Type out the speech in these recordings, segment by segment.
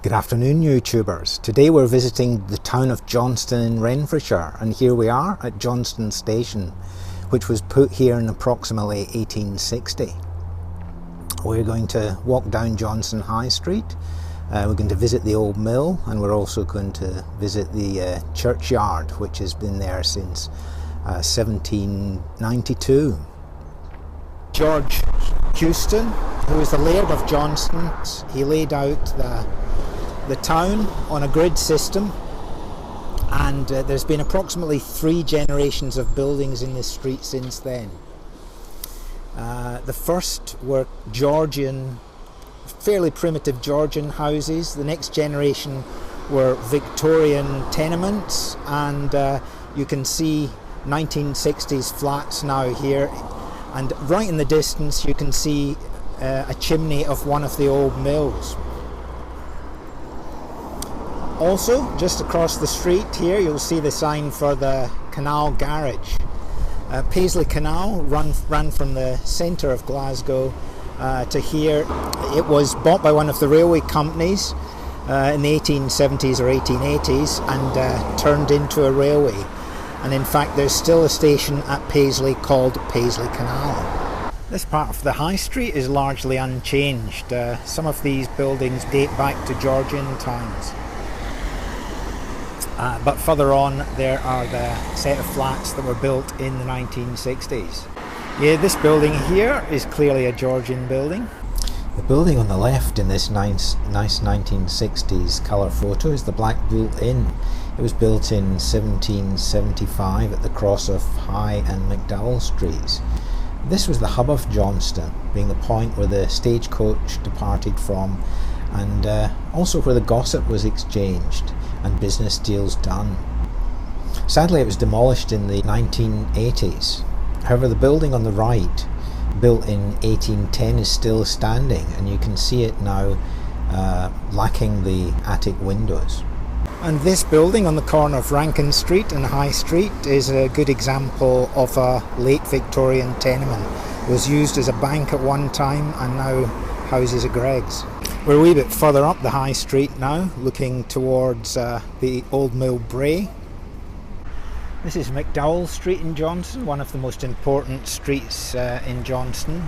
Good afternoon, YouTubers. Today we're visiting the town of Johnston in Renfrewshire, and here we are at Johnston Station, which was put here in approximately 1860. We're going to walk down Johnston High Street, we're going to visit the old mill, and we're also going to visit the churchyard, which has been there since 1792. George Johnston, who was the Laird of Johnston, he laid out the town on a grid system, and there's been approximately 3 generations of buildings in this street since then. The first were Georgian, fairly primitive Georgian houses. The next generation were Victorian tenements, and you can see 1960s flats now here, and right in the distance you can see a chimney of one of the old mills. Also, just across the street here, you'll see the sign for the canal garage. Paisley Canal ran from the centre of Glasgow to here. It was bought by one of the railway companies in the 1870s or 1880s and turned into a railway. And in fact, there's still a station at Paisley called Paisley Canal. This part of the high street is largely unchanged. Some of these buildings date back to Georgian times. But further on there are the set of flats that were built in the 1960s. Yeah, this building here is clearly a Georgian building. The building on the left in this nice 1960s colour photo is the Black Bull Inn. It was built in 1775 at the cross of High and McDow Streets. This was the hub of Johnston, being the point where the stagecoach departed from, and also where the gossip was exchanged and business deals done. Sadly, it was demolished in the 1980s. However, the building on the right, built in 1810, is still standing, and you can see it now lacking the attic windows. And this building on the corner of Rankin Street and High Street is a good example of a late Victorian tenement. It was used as a bank at one time and now houses a Greggs. We're a wee bit further up the high street now, looking towards the Old Mill Brae. This is McDow Street in Johnston, one of the most important streets in Johnston.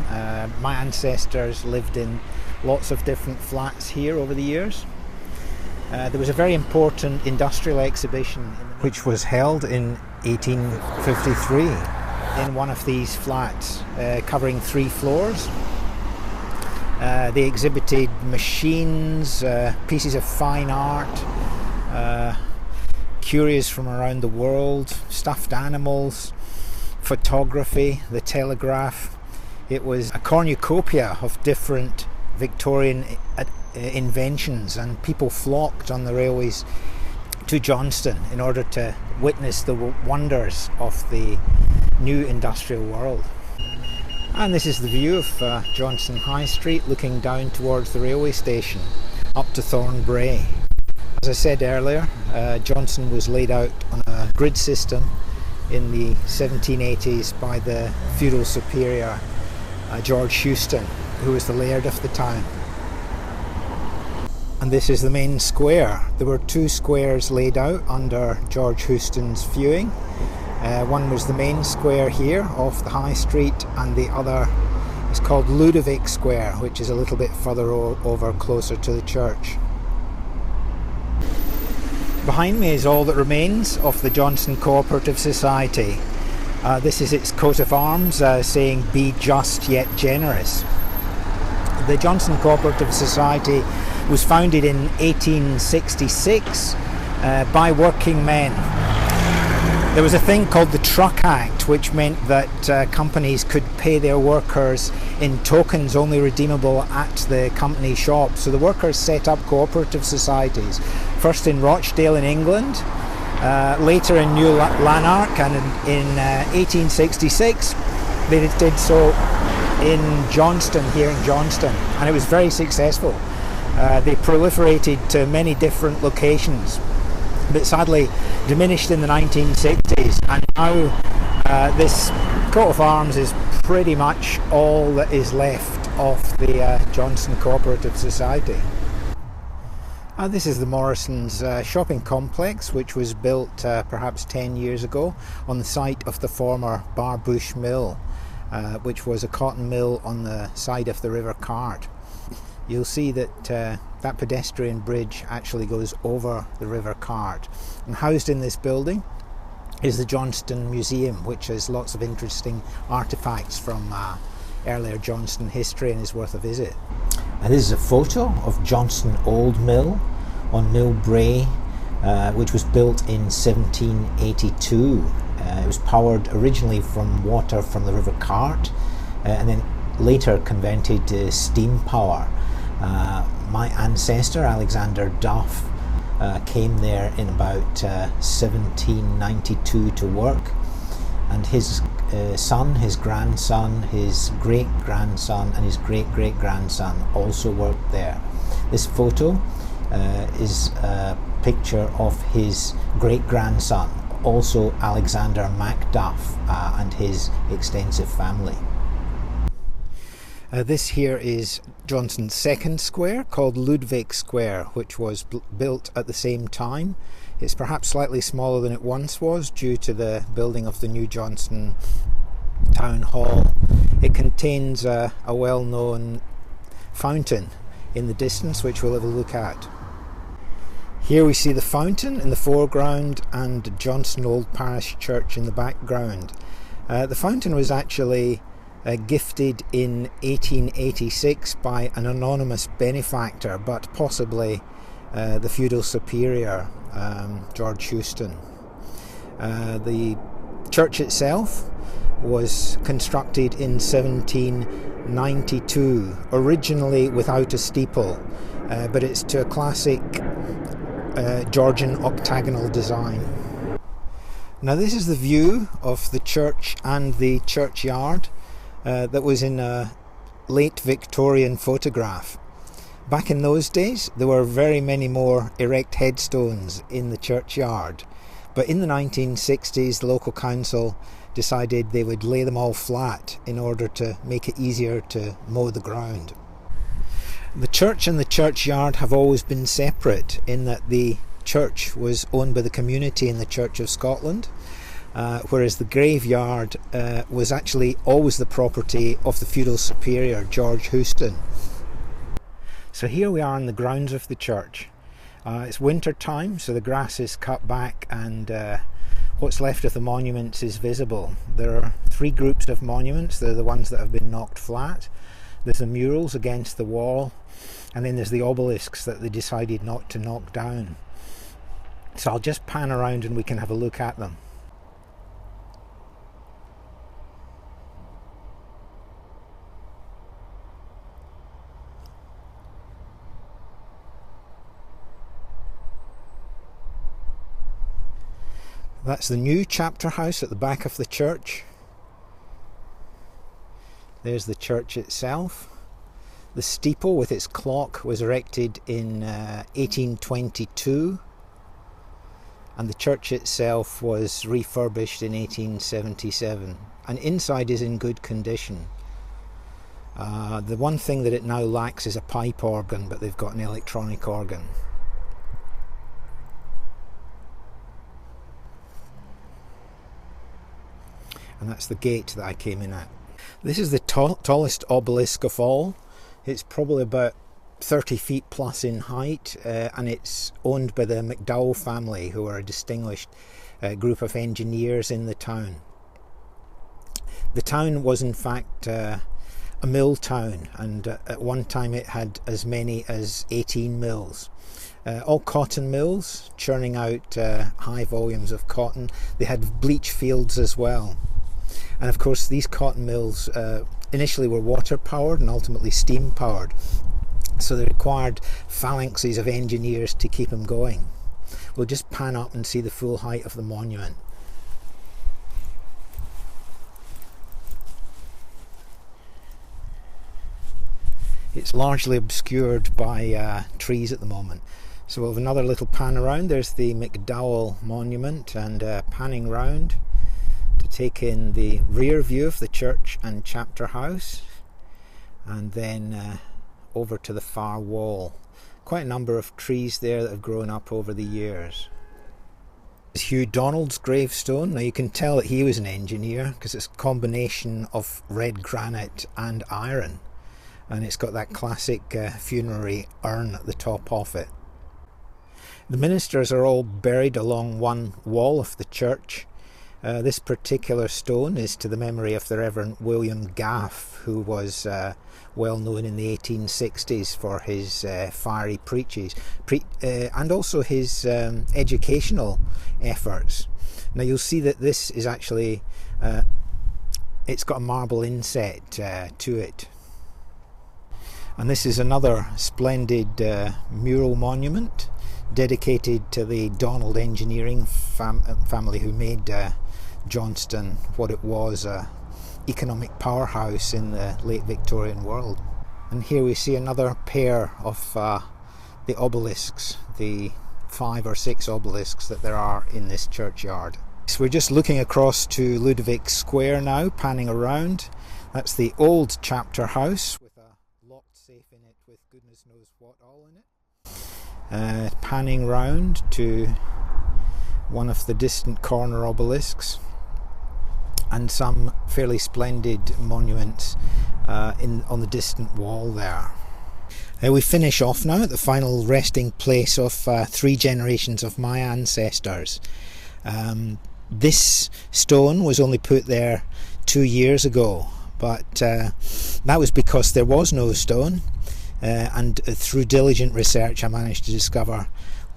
My ancestors lived in lots of different flats here over the years. There was a very important industrial exhibition which was held in 1853 in one of these flats, covering 3 floors. They exhibited machines, pieces of fine art, curios from around the world, stuffed animals, photography, the telegraph. It was a cornucopia of different Victorian inventions, and people flocked on the railways to Johnston in order to witness the wonders of the new industrial world. And this is the view of Johnston High Street, looking down towards the railway station up to Thornbrae. As I said earlier, Johnston was laid out on a grid system in the 1780s by the feudal superior George Johnston, who was the laird of the town. And this is the main square. There were 2 squares laid out under George Johnston's viewing. One was the main square here off the high street, and the other is called Ludvic Square, which is a little bit further over, closer to the church. Behind me is all that remains of the Johnston Cooperative Society. This is its coat of arms, saying "Be just yet generous." The Johnston Cooperative Society was founded in 1866 by working men. There was a thing called the Truck Act, which meant that companies could pay their workers in tokens only redeemable at the company shop. So the workers set up cooperative societies, first in Rochdale in England, later in New Lanark, and in 1866 they did so in Johnston, here in Johnston, and it was very successful. They proliferated to many different locations, but sadly diminished in the 1960s, and now this coat of arms is pretty much all that is left of the Johnston Cooperative Society. This is the Morrison's shopping complex, which was built perhaps 10 years ago on the site of the former Barbush Mill, which was a cotton mill on the side of the River Cart. You'll see that that pedestrian bridge actually goes over the River Cart. And housed in this building is the Johnston Museum, which has lots of interesting artefacts from earlier Johnston history and is worth a visit. And this is a photo of Johnston Old Mill on Mill Brae, which was built in 1782. It was powered originally from water from the River Cart and then later converted to steam power. My ancestor, Alexander Duff, came there in about 1792 to work, and his son, his grandson, his great-grandson and his great-great-grandson also worked there. This photo is a picture of his great-grandson, also Alexander Macduff, and his extensive family. This here is Johnston's second square, called Ludvic Square, which was built at the same time. It's perhaps slightly smaller than it once was due to the building of the new Johnston Town Hall. It contains a well-known fountain in the distance, which we'll have a look at. Here we see the fountain in the foreground and Johnston Old Parish Church in the background. The fountain was actually gifted in 1886 by an anonymous benefactor, but possibly the feudal superior, George Houston. The church itself was constructed in 1792, originally without a steeple, but it's to a classic Georgian octagonal design. Now this is the view of the church and the churchyard that was in a late Victorian photograph. Back in those days there were very many more erect headstones in the churchyard, but in the 1960s the local council decided they would lay them all flat in order to make it easier to mow the ground. The church and the churchyard have always been separate, in that the church was owned by the community in the Church of Scotland, whereas the graveyard was actually always the property of the feudal superior George Houston. So here we are in the grounds of the church. It's winter time, so the grass is cut back and what's left of the monuments is visible. There are three groups of monuments. They're the ones that have been knocked flat. There's the murals against the wall, and then there's the obelisks that they decided not to knock down. So I'll just pan around and we can have a look at them. That's the new chapter house at the back of the church. There's the church itself. The steeple with its clock was erected in 1822, and the church itself was refurbished in 1877, and inside is in good condition. The one thing that it now lacks is a pipe organ, but they've got an electronic organ. And that's the gate that I came in at. This is the tallest obelisk of all. It's probably about 30 feet plus in height, and it's owned by the McDow family, who are a distinguished group of engineers in the town. The town was in fact a mill town, and at one time it had as many as 18 mills. All cotton mills, churning out high volumes of cotton. They had bleach fields as well. And of course these cotton mills initially were water powered and ultimately steam powered, so they required phalanxes of engineers to keep them going. We'll just pan up and see the full height of the monument. It's largely obscured by trees at the moment. So we'll have another little pan around. There's the McDowell monument, and panning round to take in the rear view of the church and chapter house, and then over to the far wall. Quite a number of trees there that have grown up over the years. There's Hugh Donald's gravestone. Now you can tell that he was an engineer because it's a combination of red granite and iron, and it's got that classic funerary urn at the top of it. The ministers are all buried along one wall of the church. This particular stone is to the memory of the Reverend William Gaff, who was well known in the 1860s for his fiery preaches and also his educational efforts. Now you'll see that this is actually, it's got a marble inset to it. And this is another splendid mural monument dedicated to the Donald engineering family who made Johnston what it was, a economic powerhouse in the late Victorian world. And here we see another pair of the obelisks, the 5 or 6 obelisks that there are in this churchyard. So we're just looking across to Ludvic Square now, panning around. That's the old chapter house with a locked safe in it with goodness knows what all in it. Panning round to one of the distant corner obelisks, and some fairly splendid monuments on the distant wall there. We finish off now at the final resting place of 3 generations of my ancestors. This stone was only put there 2 years ago, but that was because there was no stone, and through diligent research I managed to discover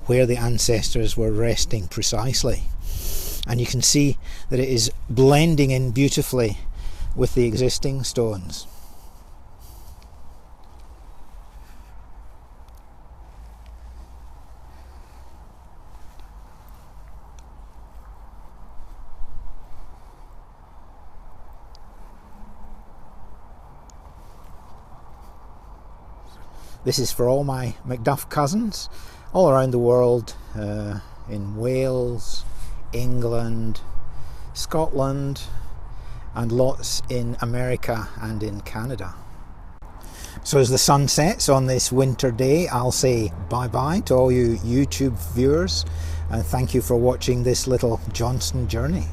where the ancestors were resting precisely. And you can see that it is blending in beautifully with the existing stones. This is for all my Macduff cousins all around the world, in Wales, England, Scotland, and lots in America and in Canada. So as the sun sets on this winter day, I'll say bye-bye to all you YouTube viewers, and thank you for watching this little Johnstone journey.